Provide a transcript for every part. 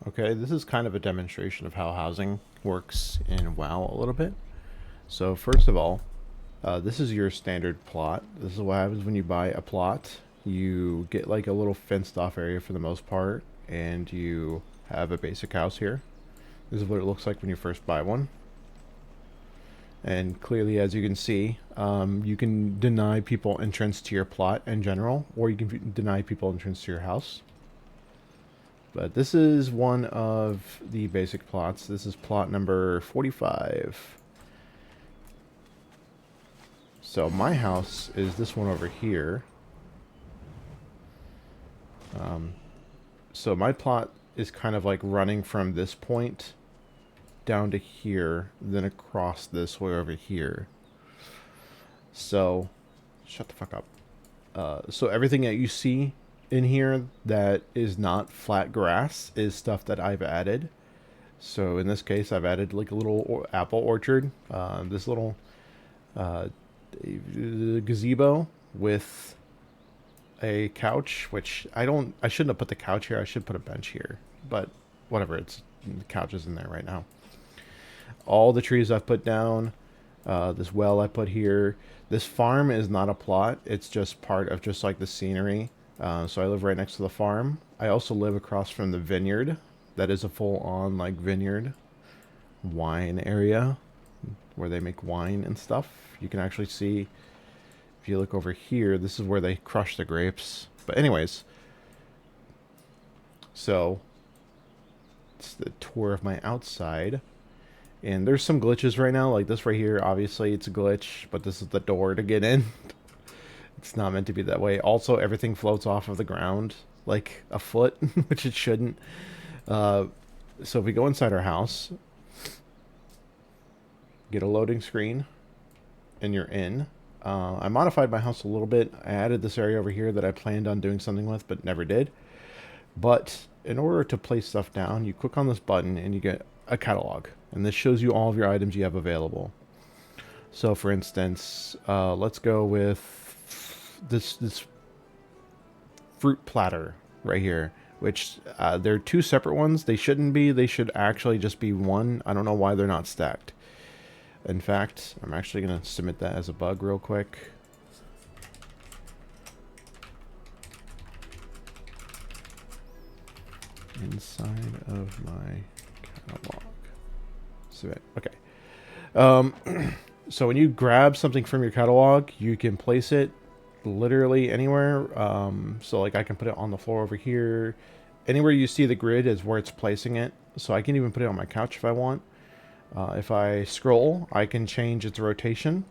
Okay, this is kind of a demonstration of how housing works in WoW a little bit. So first of all, this is your standard plot. This is what happens when you buy a plot. You get like a little fenced off area for the most part, and you have a basic house here. This is what it looks like when you first buy one. And clearly, as you can see, you can deny people entrance to your plot in general, or you can deny people entrance to your house. But this is one of the basic plots. This is plot number 45. So my house is this one over here. So my plot is kind of like running from this point down to here, then across this way over here. So, shut the fuck up. So everything that you see in here that is not flat grass is stuff that I've added. So in this case, I've added like a little apple orchard, this little gazebo with a couch, which I shouldn't have put the couch here. I should put a bench here, but whatever. The couch is in there right now. All the trees I've put down, this well I put here. This farm is not a plot. It's just part of just like the scenery. So I live right next to the farm. I also live across from the vineyard. That is a full-on like vineyard wine area where they make wine and stuff. You can actually see, if you look over here, this is where they crush the grapes. But anyways, so it's the tour of my outside. And there's some glitches right now, like this right here. Obviously, it's a glitch, but this is the door to get in. It's not meant to be that way. Also, everything floats off of the ground like a foot, which it shouldn't. So if we go inside our house, get a loading screen, and you're in. I modified my house a little bit. I added this area over here that I planned on doing something with, but never did. But in order to place stuff down, you click on this button and you get a catalog. And this shows you all of your items you have available. So for instance, let's go with this fruit platter right here, which they're two separate ones. They shouldn't be. They should actually just be one. I don't know why they're not stacked. In fact, I'm actually going to submit that as a bug real quick. Inside of my catalog. Submit. Okay. So when you grab something from your catalog, you can place it literally anywhere. So like I can put it on the floor over here. Anywhere you see the grid is where it's placing it. So I can even put it on my couch if I want. If I scroll, I can change its rotation.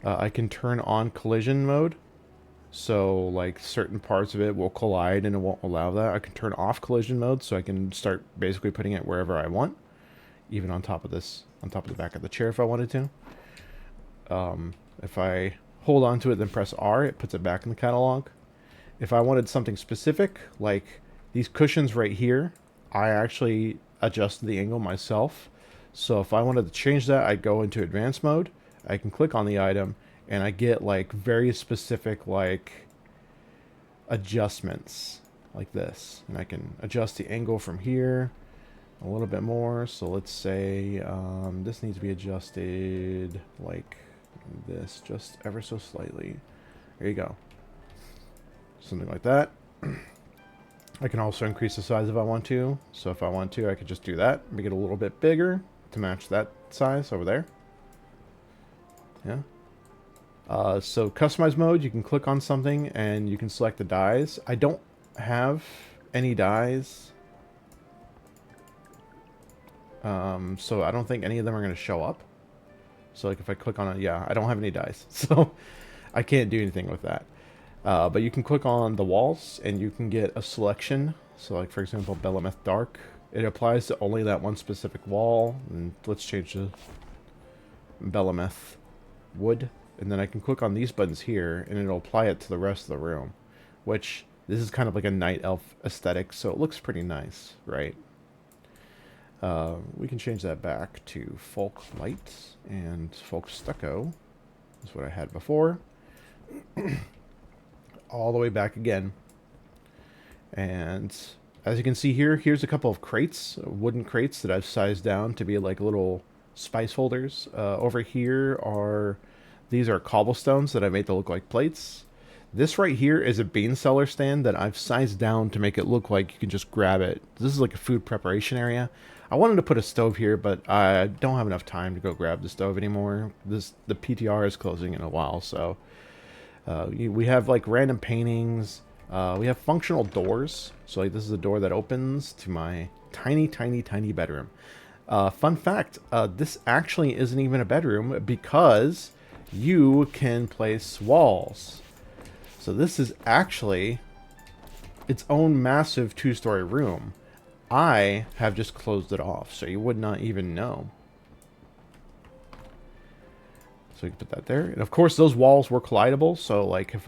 I can turn on collision mode. So like certain parts of it will collide and it won't allow that. I can turn off collision mode so I can start basically putting it wherever I want. Even on top of this, on top of the back of the chair if I wanted to. If I hold on to it, then press R, it puts it back in the catalog. If I wanted something specific, like these cushions right here, I actually adjust the angle myself. So if I wanted to change that, I'd go into advanced mode. I can click on the item and I get like very specific like adjustments like this. And I can adjust the angle from here a little bit more. So let's say this needs to be adjusted like this, just ever so slightly. There you go. Something like that. I can also increase the size if I want to. So if I want to, I could just do that. Make it a little bit bigger to match that size over there. Yeah. So customize mode, you can click on something and you can select the dyes. I don't have any dyes. So I don't think any of them are going to show up. So like if I click on it, yeah, I don't have any dyes. So I can't do anything with that. But you can click on the walls and you can get a selection. So like for example, Belemeth Dark. It applies to only that one specific wall. And let's change to Belemeth Wood. And then I can click on these buttons here and it'll apply it to the rest of the room. Which, this is kind of like a night elf aesthetic, so it looks pretty nice, right? We can change that back to Folk Light and Folk Stucco. That's what I had before. All the way back again. And As you can see here, here's a couple of crates, wooden crates that I've sized down to be like little spice holders. Over here are, these are cobblestones that I made to look like plates. This right here is a bean cellar stand that I've sized down to make it look like you can just grab it. This is like a food preparation area. I wanted to put a stove here, but I don't have enough time to go grab the stove anymore. The PTR is closing in a while, so we have like random paintings. We have functional doors. So like this is a door that opens to my tiny, tiny, tiny bedroom. Fun fact, this actually isn't even a bedroom because you can place walls. So this is actually its own massive 2-story room. I have just closed it off, so you would not even know. So you can put that there. And of course, those walls were collidable. So like if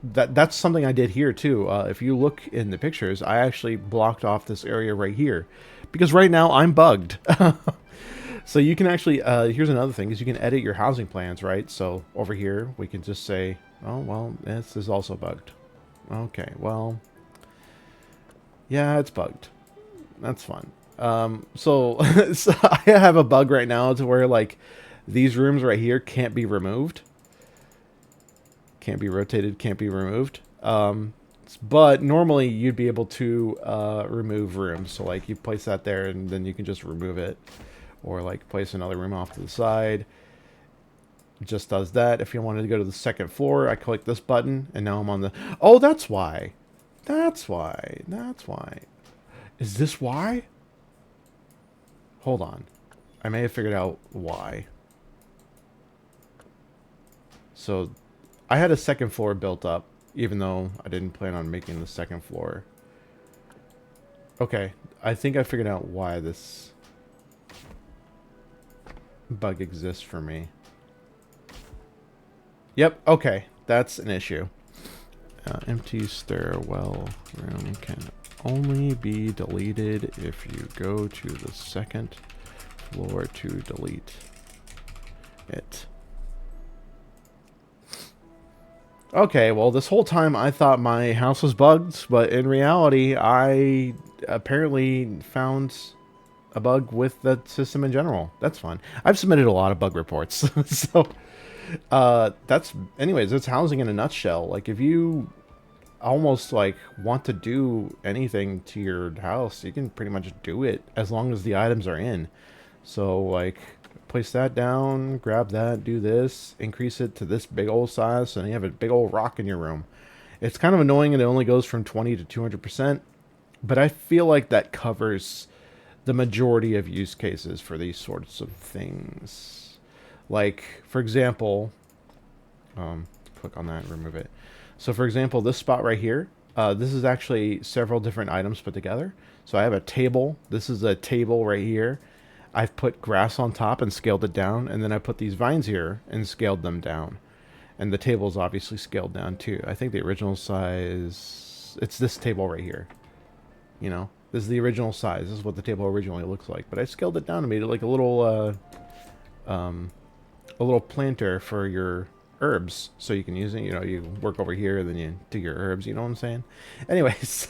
that's something I did here too. If you look in the pictures, I actually blocked off this area right here because right now I'm bugged. So you can actually, here's another thing, is you can edit your housing plans, right? So over here, we can just say, oh, well, this is also bugged. Okay, well, yeah, it's bugged. That's fun. So I have a bug right now to where, like, these rooms right here can't be removed. Can't be rotated, can't be removed. But normally you'd be able to remove rooms. So, like, you place that there and then you can just remove it. Or like place another room off to the side. It just does that. If you wanted to go to the second floor, I click this button and now I'm on the... Oh, that's why. That's why. That's why. Is this why? Hold on. I may have figured out why. So I had a second floor built up, even though I didn't plan on making the second floor. Okay. I think I figured out why this bug exists for me. Yep, okay. That's an issue. Empty stairwell room can only be deleted if you go to the second floor to delete it. Okay, well, this whole time I thought my house was bugged, but in reality, I apparently found a bug with the system in general. That's fun. I've submitted a lot of bug reports. So anyways, that's housing in a nutshell. Like if you almost like want to do anything to your house, you can pretty much do it as long as the items are in. So like place that down, grab that, do this, increase it to this big old size, and you have a big old rock in your room. It's kind of annoying and it only goes from 20 to 200%, but I feel like that covers the majority of use cases for these sorts of things. Like, for example, click on that and remove it. So, for example, this spot right here, this is actually several different items put together. So I have a table. This is a table right here. I've put grass on top and scaled it down, and then I put these vines here and scaled them down. And the table is obviously scaled down too. I think the original size, it's this table right here. You know? This is the original size. This is what the table originally looks like. But I scaled it down and made it like a little planter for your herbs. So you can use it. You know, you work over here and then you do your herbs. You know what I'm saying? Anyways.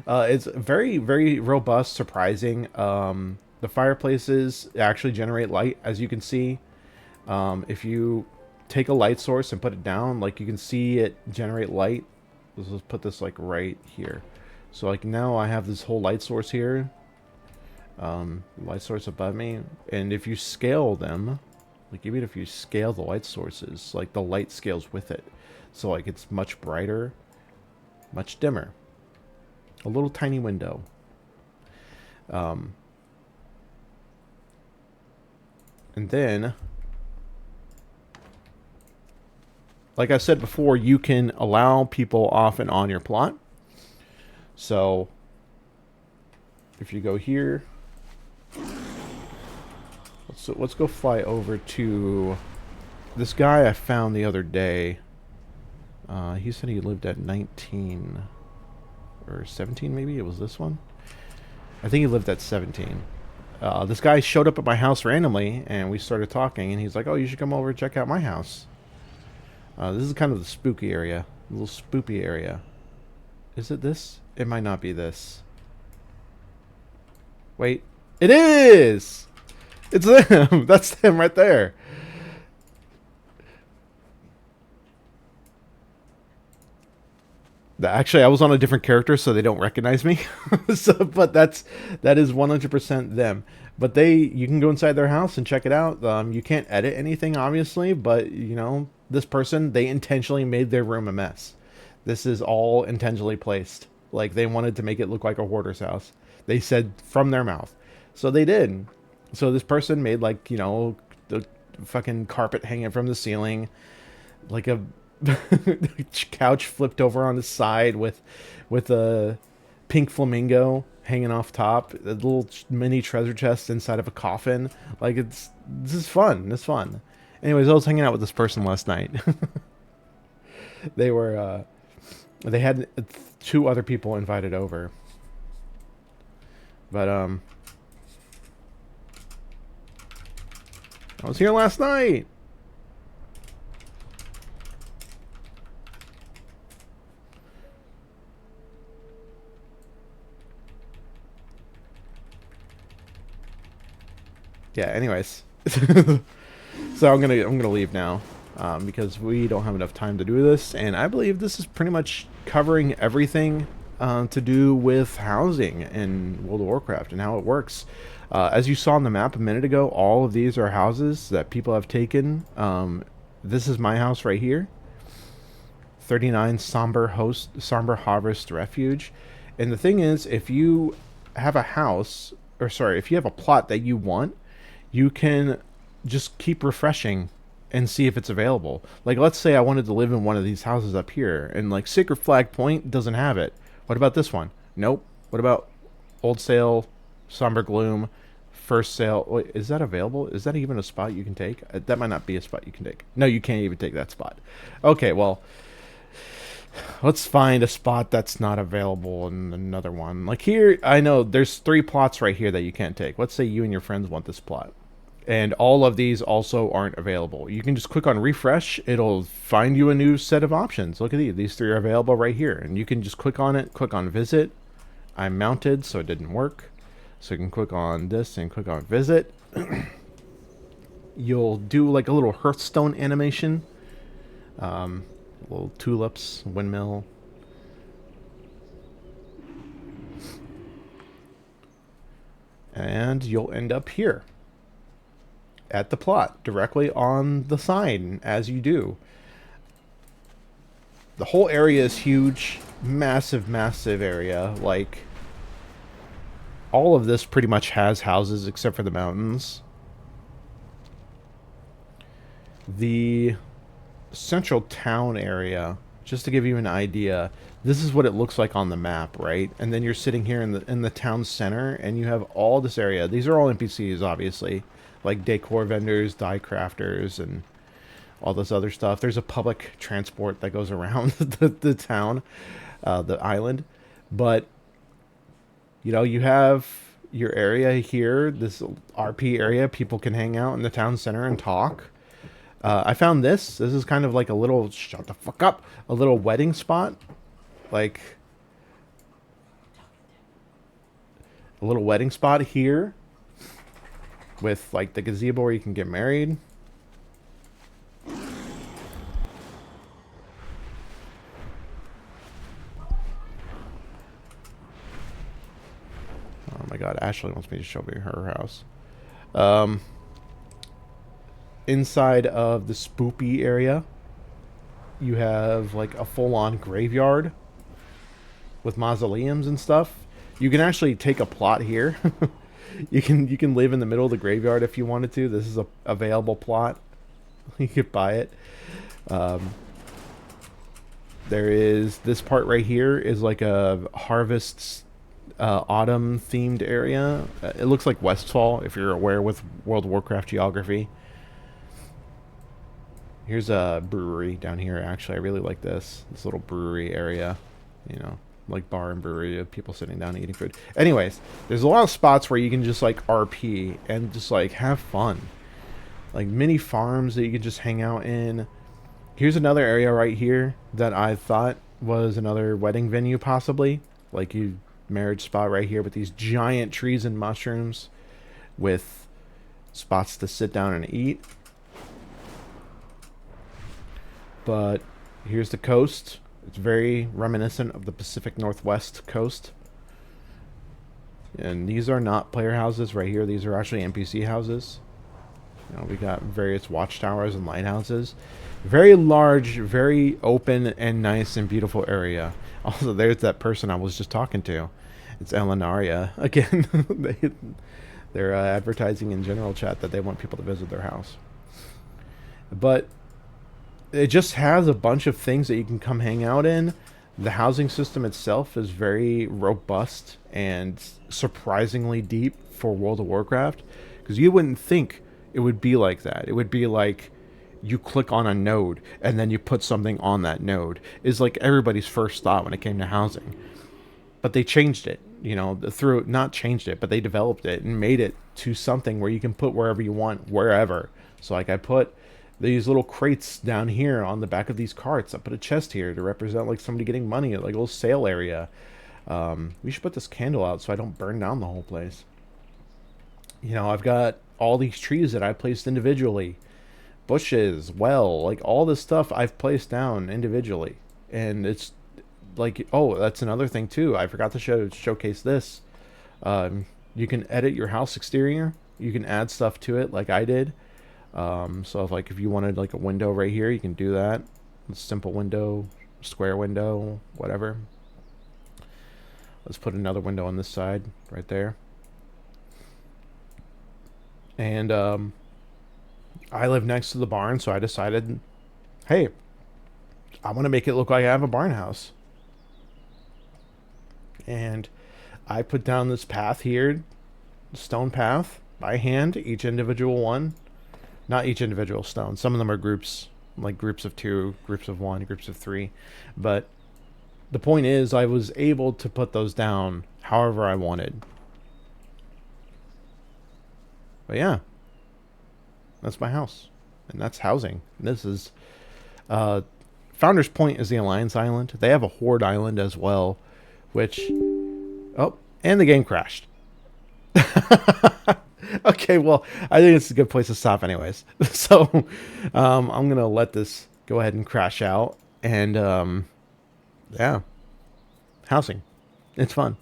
It's very, very robust, surprising. The fireplaces actually generate light, as you can see. If you take a light source and put it down, like you can see it generate light. Let's put this like right here. So like now I have this whole light source here, light source above me, and if you scale them, like even if you scale the light sources, like the light scales with it. So like it's much brighter, much dimmer. A little tiny window. And then, like I said before, you can allow people off and on your plot. So, if you go here, let's go fly over to this guy I found the other day. He said he lived at 19 or 17, maybe it was this one. I think he lived at 17. This guy showed up at my house randomly, and we started talking, and he's like, "Oh, you should come over and check out my house." This is kind of the spooky area, a little spoopy area. Is it this? It might not be this. Wait. It is! It's them! That's them right there. Actually, I was on a different character, so they don't recognize me. But that is 100% them. But you can go inside their house and check it out. You can't edit anything, obviously, but you know, this person, they intentionally made their room a mess. This is all intentionally placed. Like they wanted to make it look like a hoarder's house. They said from their mouth, so they did. So this person made like, you know, the fucking carpet hanging from the ceiling, like a couch flipped over on the side with a pink flamingo hanging off top, a little mini treasure chest inside of a coffin. Like this is fun. It's fun. Anyways, I was hanging out with this person last night. They were they had two other people invited over. But I was here last night. Yeah, anyways. So I'm gonna leave now, because we don't have enough time to do this, and I believe this is pretty much covering everything to do with housing in World of Warcraft and how it works. As you saw on the map a minute ago, all of these are houses that people have taken. This is my house right here. 39 Somber Harvest Refuge. And the thing is, if you have a house, or sorry, if you have a plot that you want, you can just keep refreshing and see if it's available. Like, let's say I wanted to live in one of these houses up here, and like Sacred Flag Point doesn't have it. What about this one? Nope. What about Old Sale, Somber Gloom, First Sale? Wait, is that available? Is that even a spot you can take? That might not be a spot you can take. No, you can't even take that spot. Okay, well, let's find a spot that's not available in another one. Like here, I know there's 3 plots right here that you can't take. Let's say you and your friends want this plot. And all of these also aren't available. You can just click on refresh. It'll find you a new set of options. Look at these. These 3 are available right here. And you can just click on it, click on visit. I'm mounted, so it didn't work. So you can click on this and click on visit. You'll do like a little Hearthstone animation. Little tulips, windmill. And you'll end up here at the plot, directly on the sign, as you do. The whole area is huge. Massive, massive area. Like, all of this pretty much has houses except for the mountains. The central town area, just to give you an idea, this is what it looks like on the map, right? And then you're sitting here in the town center, and you have all this area. These are all NPCs, obviously, like decor vendors, die crafters, and all this other stuff. There's a public transport that goes around the town, the island. But, you know, you have your area here, this RP area. People can hang out in the town center and talk. I found this. This is kind of like a little, shut the fuck up, a little wedding spot. Like, a little wedding spot here with like the gazebo where you can get married. Oh my god, Ashley wants me to show me her house. Inside of the spoopy area, you have like a full-on graveyard with mausoleums and stuff. You can actually take a plot here. You can live in the middle of the graveyard if you wanted to. This is a available plot. You could buy it. There is this part right here is like a harvest autumn themed area. It looks like Westfall if you're aware with World of Warcraft geography. Here's a brewery down here. Actually, I really like this little brewery area, you know, like bar and brewery of people sitting down eating food. Anyways, there's a lot of spots where you can just like RP and just like have fun, like mini farms that you can just hang out in. Here's another area right here that I thought was another wedding venue, possibly. Like you marriage spot right here with these giant trees and mushrooms with spots to sit down and eat. But here's the coast. It's very reminiscent of the Pacific Northwest coast. And these are not player houses right here. These are actually NPC houses. You know, we got various watchtowers and lighthouses. Very large, very open and nice and beautiful area. Also, there's that person I was just talking to. It's Elenaria. Again, they're advertising in general chat that they want people to visit their house. But it just has a bunch of things that you can come hang out in. The housing system itself is very robust and surprisingly deep for World of Warcraft, because you wouldn't think it would be like that. It would be like you click on a node and then you put something on that node, is like everybody's first thought when it came to housing. But they changed it, you know, through, not changed it, but they developed it and made it to something where you can put wherever you want, wherever. So like I put these little crates down here on the back of these carts. I put a chest here to represent like somebody getting money at like a little sale area. We should put this candle out so I don't burn down the whole place. You know, I've got all these trees that I placed individually. Bushes, well, like all this stuff I've placed down individually. And it's like, oh, that's another thing too. I forgot to showcase this. You can edit your house exterior. You can add stuff to it like I did. So if you wanted like a window right here, you can do that. A simple window, square window, whatever. Let's put another window on this side right there. And I live next to the barn, so I decided, hey, I want to make it look like I have a barn house. And I put down this path here, stone path, by hand, each individual one. Not each individual stone. Some of them are groups, like groups of 2, groups of 1, groups of 3. But the point is, I was able to put those down however I wanted. But yeah, that's my house. And that's housing. This is... Founders Point is the Alliance Island. They have a Horde Island as well, which... Oh, and the game crashed. Okay, well, I think it's a good place to stop anyways. So, I'm going to let this go ahead and crash out. And, yeah, housing. It's fun.